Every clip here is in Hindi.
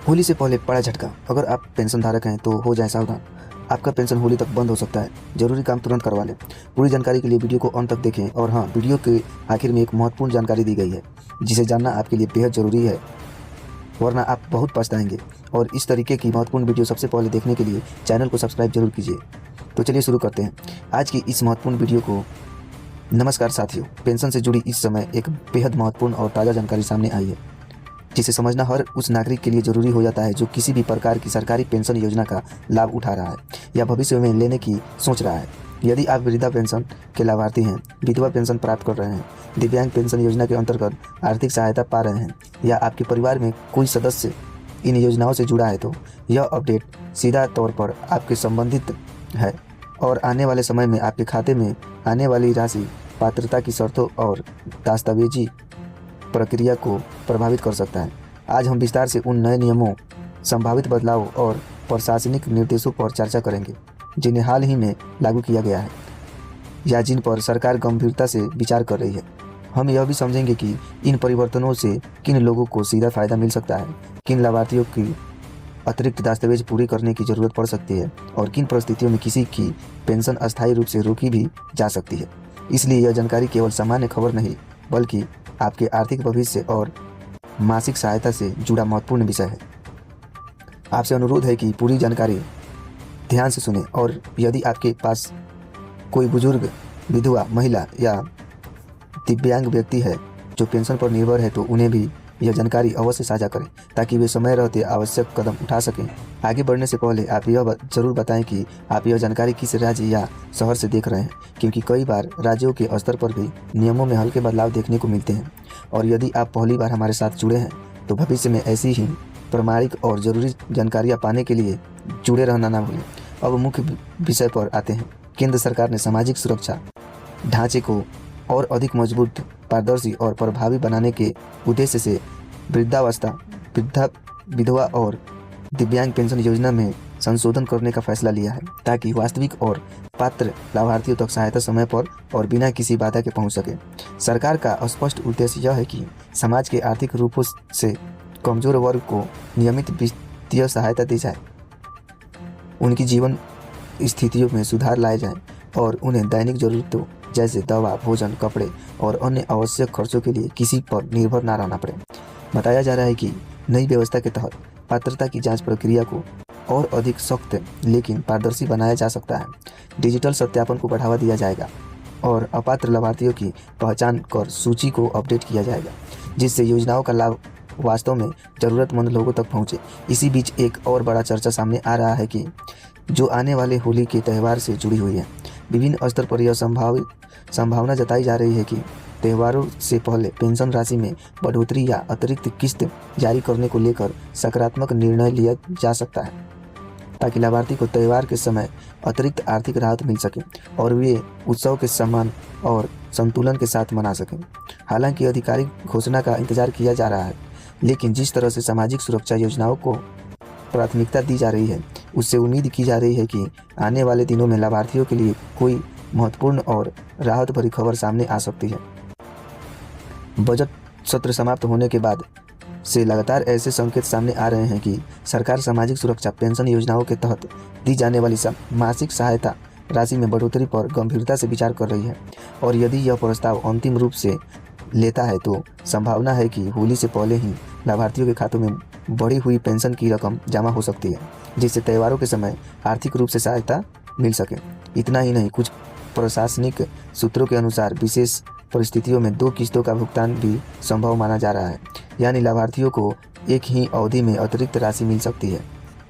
होली से पहले बड़ा झटका। अगर आप पेंशन धारक हैं तो हो जाए सावधान, आपका पेंशन होली तक बंद हो सकता है। जरूरी काम तुरंत करवा लें। पूरी जानकारी के लिए वीडियो को अंत तक देखें। और हाँ, वीडियो के आखिर में एक महत्वपूर्ण जानकारी दी गई है जिसे जानना आपके लिए बेहद ज़रूरी है, वरना आप बहुत पछताएंगे। और इस तरीके की महत्वपूर्ण वीडियो सबसे पहले देखने के लिए चैनल को सब्सक्राइब जरूर कीजिए। तो चलिए शुरू करते हैं आज की इस महत्वपूर्ण वीडियो को। नमस्कार साथियों, पेंशन से जुड़ी इस समय एक बेहद महत्वपूर्ण और ताज़ा जानकारी सामने आई है जिसे समझना हर उस नागरिक के लिए ज़रूरी हो जाता है जो किसी भी प्रकार की सरकारी पेंशन योजना का लाभ उठा रहा है या भविष्य में लेने की सोच रहा है। यदि आप वृद्धा पेंशन के लाभार्थी हैं, विधवा पेंशन प्राप्त कर रहे हैं, दिव्यांग पेंशन योजना के अंतर्गत आर्थिक सहायता पा रहे हैं या आपके परिवार में कोई सदस्य इन योजनाओं से जुड़ा है, तो यह अपडेट सीधा तौर पर आपके संबंधित है और आने वाले समय में आपके खाते में आने वाली राशि पात्रता की शर्तों और दस्तावेजी प्रक्रिया को प्रभावित कर सकता है। आज हम विस्तार से उन नए नियमों, संभावित बदलाव और प्रशासनिक निर्देशों पर चर्चा करेंगे जिन्हें हाल ही में लागू किया गया है या जिन पर सरकार गंभीरता से विचार कर रही है। हम यह भी समझेंगे कि इन परिवर्तनों से किन लोगों को सीधा फायदा मिल सकता है, किन लाभार्थियों की अतिरिक्त दस्तावेज पूरी करने की जरूरत पड़ सकती है और किन परिस्थितियों में किसी की पेंशन अस्थायी रूप से रोकी भी जा सकती है। इसलिए यह जानकारी केवल सामान्य खबर नहीं बल्कि आपके आर्थिक भविष्य और मासिक सहायता से जुड़ा महत्वपूर्ण विषय है। आपसे अनुरोध है कि पूरी जानकारी ध्यान से सुनें और यदि आपके पास कोई बुजुर्ग, विधवा महिला या दिव्यांग व्यक्ति है जो पेंशन पर निर्भर है तो उन्हें भी यह जानकारी अवश्य साझा करें ताकि वे समय रहते आवश्यक कदम उठा सकें। आगे बढ़ने से पहले आप यह जरूर बताएं कि आप यह जानकारी किस राज्य या शहर से देख रहे हैं, क्योंकि कई बार राज्यों के स्तर पर भी नियमों में हल्के बदलाव देखने को मिलते हैं। और यदि आप पहली बार हमारे साथ जुड़े हैं तो भविष्य में ऐसी ही प्रामाणिक और ज़रूरी जानकारियाँ पाने के लिए जुड़े रहना ना भूलें। अब मुख्य विषय पर आते हैं। केंद्र सरकार ने सामाजिक सुरक्षा ढांचे को और अधिक मजबूत, पारदर्शी और प्रभावी बनाने के उद्देश्य से वृद्धावस्था, विधवा और दिव्यांग पेंशन योजना में संशोधन करने का फैसला लिया है ताकि वास्तविक और पात्र लाभार्थियों तक सहायता समय पर और बिना किसी बाधा के पहुंच सके। सरकार का स्पष्ट उद्देश्य यह है कि समाज के आर्थिक रूपों से कमजोर वर्ग को नियमित वित्तीय सहायता दी जाए, उनकी जीवन स्थितियों में सुधार लाए जाए और उन्हें दैनिक जरूरतों जैसे दवा, भोजन, कपड़े और अन्य आवश्यक खर्चों के लिए किसी पर निर्भर न रहना पड़े। बताया जा रहा है कि नई व्यवस्था के तहत पात्रता की जांच प्रक्रिया को और अधिक सख्त लेकिन पारदर्शी बनाया जा सकता है। डिजिटल सत्यापन को बढ़ावा दिया जाएगा और अपात्र लाभार्थियों की पहचान कर सूची को अपडेट किया जाएगा जिससे योजनाओं का लाभ वास्तव में ज़रूरतमंद लोगों तक पहुँचे। इसी बीच एक और बड़ा चर्चा सामने आ रहा है कि जो आने वाले होली के त्यौहार से जुड़ी हुई है। विभिन्न स्तर पर यह संभावना जताई जा रही है कि त्योहारों से पहले पेंशन राशि में बढ़ोतरी या अतिरिक्त किस्त जारी करने को लेकर सकारात्मक निर्णय लिया जा सकता है ताकि लाभार्थी को त्यौहार के समय अतिरिक्त आर्थिक राहत मिल सके और वे उत्सव के सम्मान और संतुलन के साथ मना सकें। हालांकि आधिकारिक घोषणा का इंतजार किया जा रहा है, लेकिन जिस तरह से सामाजिक सुरक्षा योजनाओं को प्राथमिकता दी जा रही है उससे उम्मीद की जा रही है कि आने वाले दिनों में लाभार्थियों के लिए कोई महत्वपूर्ण और राहत भरी खबर सामने आ सकती है। बजट सत्र समाप्त होने के बाद से लगातार ऐसे संकेत सामने आ रहे हैं कि सरकार सामाजिक सुरक्षा पेंशन योजनाओं के तहत दी जाने वाली मासिक सहायता राशि में बढ़ोतरी पर गंभीरता से विचार कर रही है। और यदि यह प्रस्ताव अंतिम रूप से लेता है तो संभावना है कि होली से पहले ही लाभार्थियों के खातों में बढ़ी हुई पेंशन की रकम जमा हो सकती है, जिससे त्योहारों के समय आर्थिक रूप से सहायता मिल सके। इतना ही नहीं, कुछ प्रशासनिक सूत्रों के अनुसार विशेष परिस्थितियों में 2 किस्तों का भुगतान भी संभव माना जा रहा है, यानी लाभार्थियों को एक ही अवधि में अतिरिक्त राशि मिल सकती है।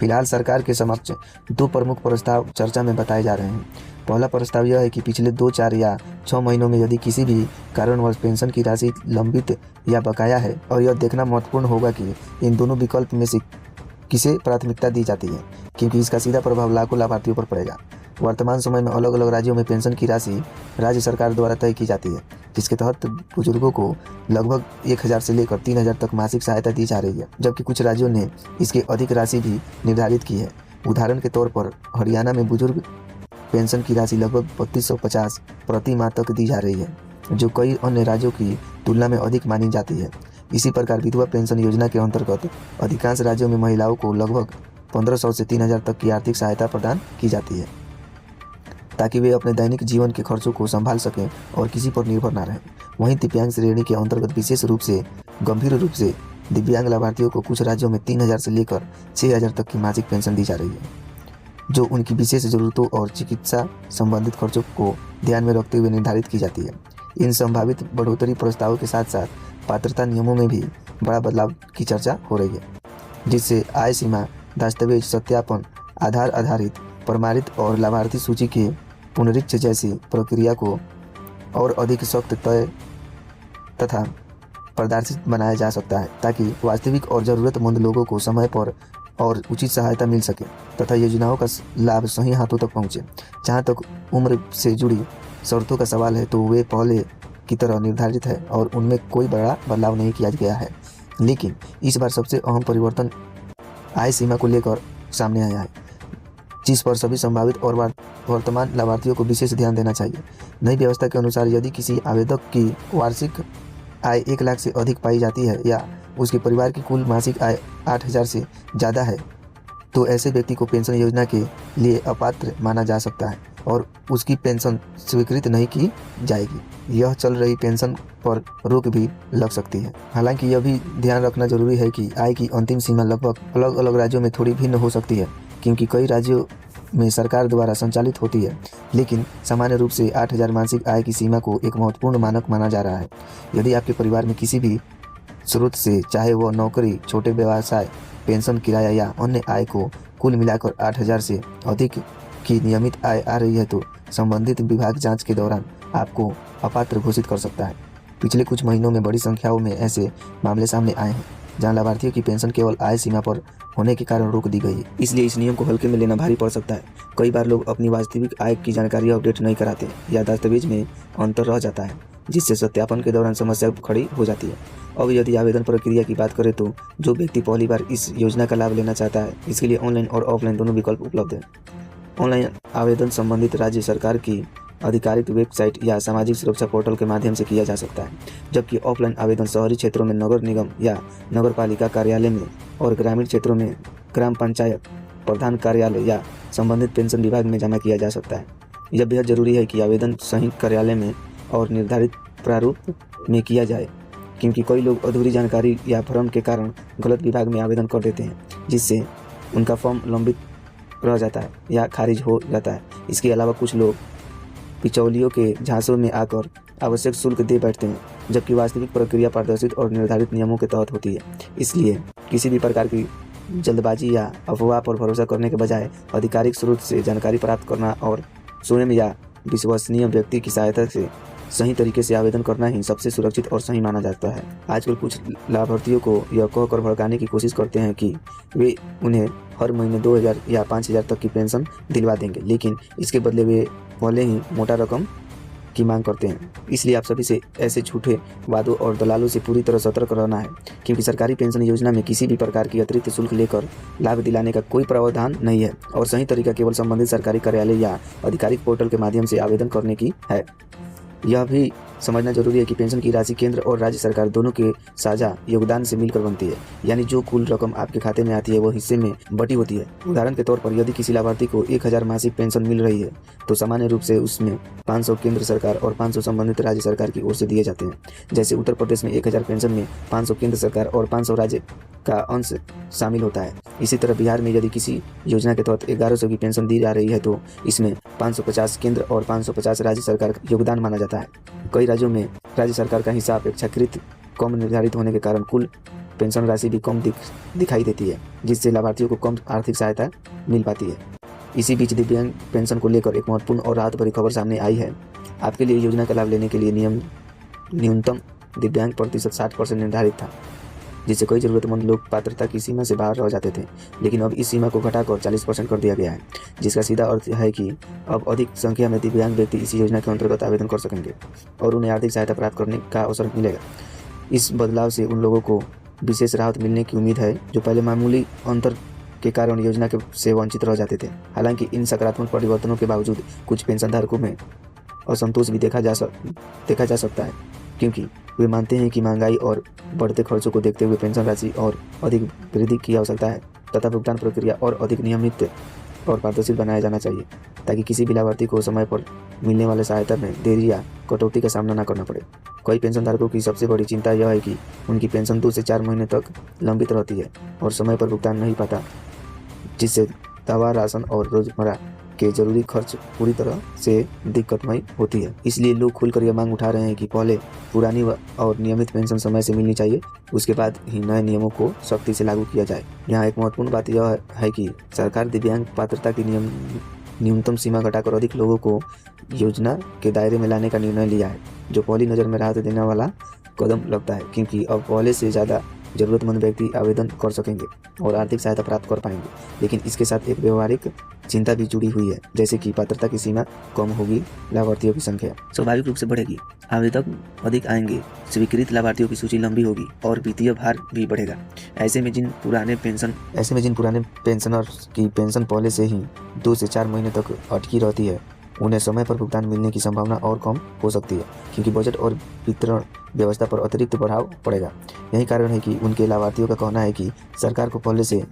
फिलहाल सरकार के समक्ष 2 प्रमुख प्रस्ताव चर्चा में बताए जा रहे हैं। पहला प्रस्ताव यह है कि पिछले 2, 4 या 6 महीनों में यदि किसी भी कारणवश पेंशन की राशि लंबित या बकाया है, और यह देखना महत्वपूर्ण होगा कि इन दोनों विकल्प में से किसे प्राथमिकता दी जाती है, क्योंकि इसका सीधा प्रभाव लाखों लाभार्थियों पर पड़ेगा। वर्तमान समय में अलग अलग राज्यों में पेंशन की राशि राज्य सरकार द्वारा तय की जाती है, जिसके तहत बुजुर्गों को लगभग 1000 से लेकर 3000 तक मासिक सहायता दी जा रही है, जबकि कुछ राज्यों ने इसके अधिक राशि भी निर्धारित की है। उदाहरण के तौर पर हरियाणा में बुजुर्ग पेंशन की राशि लगभग 3250 प्रति माह तक दी जा रही है, जो कई अन्य राज्यों की तुलना में अधिक मानी जाती है। इसी प्रकार विधवा पेंशन योजना के अंतर्गत अधिकांश राज्यों में महिलाओं को लगभग 1500 से 3000 तक की आर्थिक सहायता प्रदान की जाती है, ताकि वे अपने दैनिक जीवन के खर्चों को संभाल सकें और किसी पर निर्भर न रहें। वहीं दिव्यांग श्रेणी के अंतर्गत विशेष रूप से गंभीर रूप से दिव्यांग लाभार्थियों को कुछ राज्यों में 3000 से लेकर 6000 तक की मासिक पेंशन दी जा रही है, जो उनकी विशेष जरूरतों और चिकित्सा संबंधित खर्चों को ध्यान में रखते हुए निर्धारित की जाती है। इन संभावित बढ़ोतरी प्रस्तावों के साथ साथ पात्रता नियमों में भी बड़ा बदलाव की चर्चा हो रही है, जिससे आय सीमा, दस्तावेज सत्यापन, आधार आधारित प्रमाणित और लाभार्थी सूची के पुनरीक्षण जैसी प्रक्रिया को और अधिक सख्त तय तथा प्रदर्शित बनाया जा सकता है, ताकि वास्तविक और ज़रूरतमंद लोगों को समय पर और उचित सहायता मिल सके तथा योजनाओं का लाभ सही हाथों तक पहुंचे। जहां तक उम्र से जुड़ी शर्तों का सवाल है तो वे पहले की तरह निर्धारित है और उनमें कोई बड़ा बदलाव नहीं किया गया है। लेकिन इस बार सबसे अहम परिवर्तन आय सीमा को लेकर सामने आया है, जिस पर सभी संभावित और वर्तमान लाभार्थियों को विशेष ध्यान देना चाहिए। नई व्यवस्था के अनुसार यदि किसी आवेदक की वार्षिक आय 1 लाख से अधिक पाई जाती है या उसके परिवार की कुल मासिक आय 8000 से ज़्यादा है, तो ऐसे व्यक्ति को पेंशन योजना के लिए अपात्र माना जा सकता है और उसकी पेंशन स्वीकृत नहीं की जाएगी। यह चल रही पेंशन पर रोक भी लग सकती है। हालांकि यह भी ध्यान रखना जरूरी है कि आय की अंतिम सीमा लगभग अलग अलग राज्यों में थोड़ी भिन्न हो सकती है, क्योंकि कई राज्यों में सरकार द्वारा संचालित होती है, लेकिन सामान्य रूप से 8000 मासिक आय की सीमा को एक महत्वपूर्ण मानक माना जा रहा है। यदि आपके परिवार में किसी भी स्रोत से, चाहे वह नौकरी, छोटे व्यवसाय, पेंशन, किराया या अन्य आय को कुल मिलाकर 8000 से अधिक की नियमित आय आ रही है, तो संबंधित विभाग जांच के दौरान आपको अपात्र घोषित कर सकता है। पिछले कुछ महीनों में बड़ी संख्याओं में ऐसे मामले सामने आए हैं जहां लाभार्थियों की पेंशन केवल आय सीमा पर होने के कारण रोक दी गई है। इसलिए इस नियम को हल्के में लेना भारी पड़ सकता है। कई बार लोग अपनी वास्तविक आय की जानकारी अपडेट नहीं कराते या दस्तावेज में अंतर रह जाता है, जिससे सत्यापन के दौरान समस्या खड़ी हो जाती है। अब यदि आवेदन प्रक्रिया की बात करें तो जो व्यक्ति पहली बार इस योजना का लाभ लेना चाहता है, इसके लिए ऑनलाइन और ऑफलाइन दोनों विकल्प उपलब्ध हैं। ऑनलाइन आवेदन संबंधित राज्य सरकार की आधिकारिक वेबसाइट या सामाजिक सुरक्षा पोर्टल के माध्यम से किया जा सकता है, जबकि ऑफलाइन आवेदन शहरी क्षेत्रों में नगर निगम या नगर पालिका कार्यालय में और ग्रामीण क्षेत्रों में ग्राम पंचायत प्रधान कार्यालय या संबंधित पेंशन विभाग में जमा किया जा सकता है। यह बेहद जरूरी है कि आवेदन सही कार्यालय में और निर्धारित प्रारूप में किया जाए, क्योंकि कई लोग अधूरी जानकारी या भ्रम के कारण गलत विभाग में आवेदन कर देते हैं, जिससे उनका फॉर्म लंबित रह जाता है या खारिज हो जाता है। इसके अलावा कुछ लोग बिचौलियों के झांसों में आकर आवश्यक शुल्क दे बैठते हैं, जबकि वास्तविक प्रक्रिया पारदर्शित और निर्धारित नियमों के तहत होती है। इसलिए किसी भी प्रकार की जल्दबाजी या अफवाह पर भरोसा करने के बजाय आधिकारिक स्रोत से जानकारी प्राप्त करना और स्वयं या विश्वसनीय व्यक्ति की सहायता से सही तरीके से आवेदन करना ही सबसे सुरक्षित और सही माना जाता है। आजकल कुछ लाभार्थियों को यह कहकर भड़काने की कोशिश करते हैं कि वे उन्हें हर महीने 2000 या 5000 तक की पेंशन दिलवा देंगे, लेकिन इसके बदले वे पहले ही मोटा रकम की मांग करते हैं। इसलिए आप सभी से ऐसे झूठे वादों और दलालों से पूरी तरह सतर्क रहना है, क्योंकि सरकारी पेंशन योजना में किसी भी प्रकार की अतिरिक्त शुल्क लेकर लाभ दिलाने का कोई प्रावधान नहीं है और सही तरीका केवल संबंधित सरकारी कार्यालय या आधिकारिक पोर्टल के माध्यम से आवेदन करने की है। यह भी समझना जरूरी है कि पेंशन की राशि केंद्र और राज्य सरकार दोनों के साझा योगदान से मिलकर बनती है, यानी जो कुल रकम आपके खाते में आती है वो हिस्से में बटी होती है। उदाहरण के तौर पर यदि किसी लाभार्थी को 1000 मासिक पेंशन मिल रही है, तो सामान्य रूप से उसमें 500 केंद्र सरकार और 500 संबंधित राज्य सरकार की ओर से दिए जाते हैं। जैसे उत्तर प्रदेश में 1000 पेंशन में 500 केंद्र सरकार और 500 राज्य का अंश शामिल होता है। इसी तरह बिहार में यदि किसी योजना के तहत 1100 की पेंशन दी जा रही है, तो इसमें 550 केंद्र और 550 राज्य सरकार का योगदान माना जाता है। कई राज्यों में राज्य सरकार का हिस्सा अपेक्षाकृत कम निर्धारित होने के कारण कुल पेंशन राशि भी कम दिखाई देती है, जिससे लाभार्थियों को कम आर्थिक सहायता मिल पाती है। इसी बीच दिव्यांग पेंशन को लेकर एक महत्वपूर्ण और राहत भरी खबर सामने आई है। आपके लिए योजना का लाभ लेने के लिए न्यूनतम दिव्यांग प्रतिशत 60% निर्धारित था, जिससे कई जरूरतमंद लोग पात्रता की सीमा से बाहर रह जाते थे। लेकिन अब इस सीमा को घटाकर 40% कर दिया गया है, जिसका सीधा अर्थ है कि अब अधिक संख्या में दिव्यांग व्यक्ति इस योजना के अंतर्गत आवेदन कर सकेंगे और उन्हें आर्थिक सहायता प्राप्त करने का अवसर मिलेगा। इस बदलाव से उन लोगों को विशेष राहत मिलने की उम्मीद है जो पहले मामूली अंतर के कारण योजना से वंचित रह जाते थे। हालांकि इन सकारात्मक परिवर्तनों के बावजूद कुछ पेंशनधारकों में असंतोष भी देखा जा सकता है, क्योंकि वे मानते हैं कि महंगाई और बढ़ते खर्चों को देखते हुए पेंशन राशि और अधिक वृद्धि की आवश्यकता है तथा भुगतान प्रक्रिया और अधिक नियमित और पारदर्शी बनाया जाना चाहिए ताकि किसी भी लाभार्थी को समय पर मिलने वाले सहायता में देरी या कटौती का सामना न करना पड़े। कई पेंशनधारकों की सबसे बड़ी चिंता यह है कि उनकी पेंशन 2 से 4 महीने तक लंबित रहती है और समय पर भुगतान नहीं पाता, जिससे दवा, राशन और रोजमर्रा के जरूरी खर्च पूरी तरह से दिक्कतमय होती है। इसलिए लोग खुलकर यह मांग उठा रहे हैं कि पहले पुरानी और नियमित पेंशन समय से मिलनी चाहिए, उसके बाद ही नए नियमों को सख्ती से लागू किया जाए। यहाँ एक महत्वपूर्ण बात यह है कि सरकार दिव्यांग पात्रता की न्यूनतम सीमा घटाकर अधिक लोगों को योजना के दायरे में लाने का निर्णय लिया है, जो पहली नज़र में राहत देने वाला कदम लगता है, क्योंकि अब पहले से ज़्यादा जरूरतमंद व्यक्ति आवेदन कर सकेंगे और आर्थिक सहायता प्राप्त कर पाएंगे। लेकिन इसके साथ एक व्यवहारिक चिंता भी जुड़ी हुई है, जैसे कि पात्रता की सीमा कम होगी, लाभार्थियों की संख्या स्वाभाविक रूप से बढ़ेगी, आवेदक अधिक आएंगे, स्वीकृत लाभार्थियों की सूची लंबी होगी और वित्तीय भार भी बढ़ेगा। ऐसे में जिन पुराने पेंशनर की पेंशन पहले से ही 2 से 4 महीने तक अटकी रहती है, उन्हें समय पर भुगतान मिलने की संभावना और कम हो सकती है, क्योंकि बजट और वितरण व्यवस्था पर अतिरिक्त प्रभाव पड़ेगा। यही कारण है कि उनके लाभार्थियों का कहना है कि सरकार को पहले से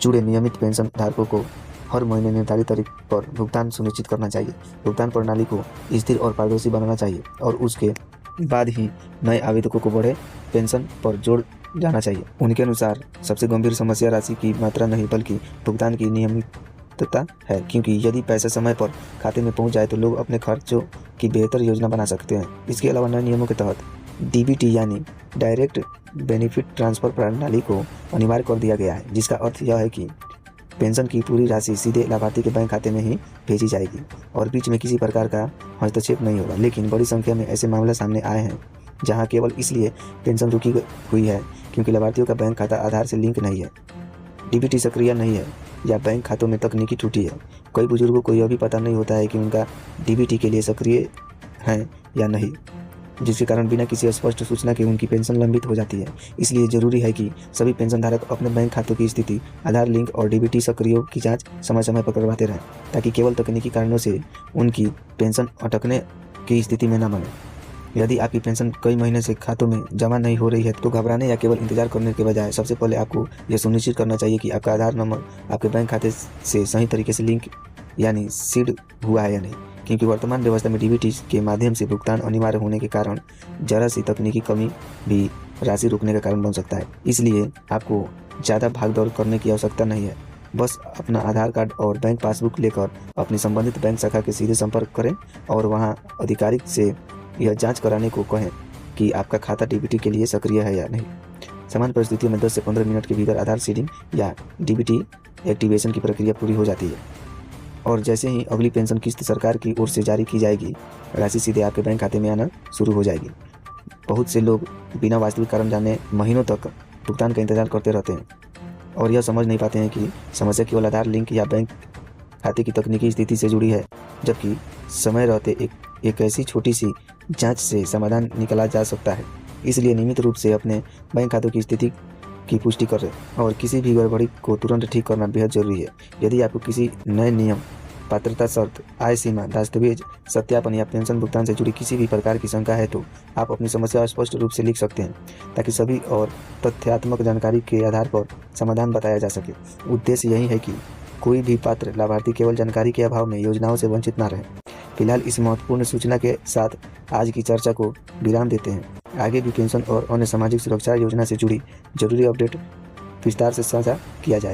जुड़े नियमित पेंशन धारकों को हर महीने निर्धारित तारीख पर भुगतान सुनिश्चित करना चाहिए। भुगतान प्रणाली को स्थिर और पारदर्शी बनाना चाहिए और उसके बाद ही नए आवेदकों को बढ़े पेंशन पर जोड़ जाना चाहिए। उनके अनुसार सबसे गंभीर समस्या राशि की मात्रा नहीं बल्कि भुगतान की नियमितता है, क्योंकि यदि पैसा समय पर खाते में पहुंच जाए तो लोग अपने खर्चों की बेहतर योजना बना सकते हैं। इसके अलावा नए नियमों के तहत डीबीटी यानी डायरेक्ट बेनिफिट ट्रांसफर प्रणाली को अनिवार्य कर दिया गया है, जिसका अर्थ यह है कि पेंशन की पूरी राशि सीधे लाभार्थी के बैंक खाते में ही भेजी जाएगी और बीच में किसी प्रकार का हस्तक्षेप नहीं होगा। लेकिन बड़ी संख्या में ऐसे मामले सामने आए हैं जहां केवल इसलिए पेंशन रुकी हुई है क्योंकि लाभार्थियों का बैंक खाता आधार से लिंक नहीं है, डीबीटी सक्रिय नहीं है या बैंक खातों में तकनीकी त्रुटि है। कई बुजुर्गों को यह भी पता नहीं होता है कि उनका डीबीटी के लिए सक्रिय है या नहीं, जिसके कारण बिना किसी स्पष्ट सूचना के उनकी पेंशन लंबित हो जाती है। इसलिए जरूरी है कि सभी पेंशनधारक अपने बैंक खातों की स्थिति, आधार लिंक और डीबीटी सक्रिय की जांच समय समय पर करवाते रहें, ताकि केवल तकनीकी कारणों से उनकी पेंशन अटकने की स्थिति में न बने। यदि आपकी पेंशन कई महीने से खातों में जमा नहीं हो रही है तो घबराने या केवल इंतजार करने के बजाय सबसे पहले आपको यह सुनिश्चित करना चाहिए कि आपका आधार नंबर आपके बैंक खाते से सही तरीके से लिंक यानी सीड हुआ है या नहीं, क्योंकि वर्तमान व्यवस्था में डीबीटी के माध्यम से भुगतान अनिवार्य होने के कारण जरा सी तकनीकी कमी भी राशि रुकने का कारण बन सकता है। इसलिए आपको ज़्यादा भागदौड़ करने की आवश्यकता नहीं है। बस अपना आधार कार्ड और बैंक पासबुक लेकर अपनी संबंधित बैंक शाखा के सीधे संपर्क करें और वहां अधिकारी से यह जांच कराने को कहें कि आपका खाता डीबीटी के लिए सक्रिय है या नहीं। सामान्य परिस्थितियों में 10 से 15 मिनट के भीतर आधार सीडिंग या डीबीटी एक्टिवेशन की प्रक्रिया पूरी हो जाती है और जैसे ही अगली पेंशन किस्त सरकार की ओर से जारी की जाएगी, राशि सीधे आपके बैंक खाते में आना शुरू हो जाएगी। बहुत से लोग बिना वास्तविक कारण जाने महीनों तक भुगतान का इंतजार करते रहते हैं और यह समझ नहीं पाते हैं कि समस्या केवल आधार लिंक या बैंक खाते की तकनीकी स्थिति से जुड़ी है, जबकि समय रहते एक ऐसी छोटी सी जांच से समाधान निकाला जा सकता है। इसलिए नियमित रूप से अपने बैंक खातों की स्थिति की पुष्टि करें और किसी भी गड़बड़ी को तुरंत ठीक करना बेहद जरूरी है। यदि आपको किसी नए नियम, पात्रता शर्त, आय सीमा, दस्तावेज सत्यापन या पेंशन भुगतान से जुड़ी किसी भी प्रकार की शंका है तो आप अपनी समस्या स्पष्ट रूप से लिख सकते हैं, ताकि सभी और तथ्यात्मक जानकारी के आधार पर समाधान बताया जा सके। उद्देश्य यही है कि कोई भी पात्र लाभार्थी केवल जानकारी के अभाव में योजनाओं से वंचित न रहे। फिलहाल इस महत्वपूर्ण सूचना के साथ आज की चर्चा को विराम देते हैं। आगे भी पेंशन और अन्य सामाजिक सुरक्षा योजना से जुड़ी जरूरी अपडेट विस्तार से साझा किया जाएगा।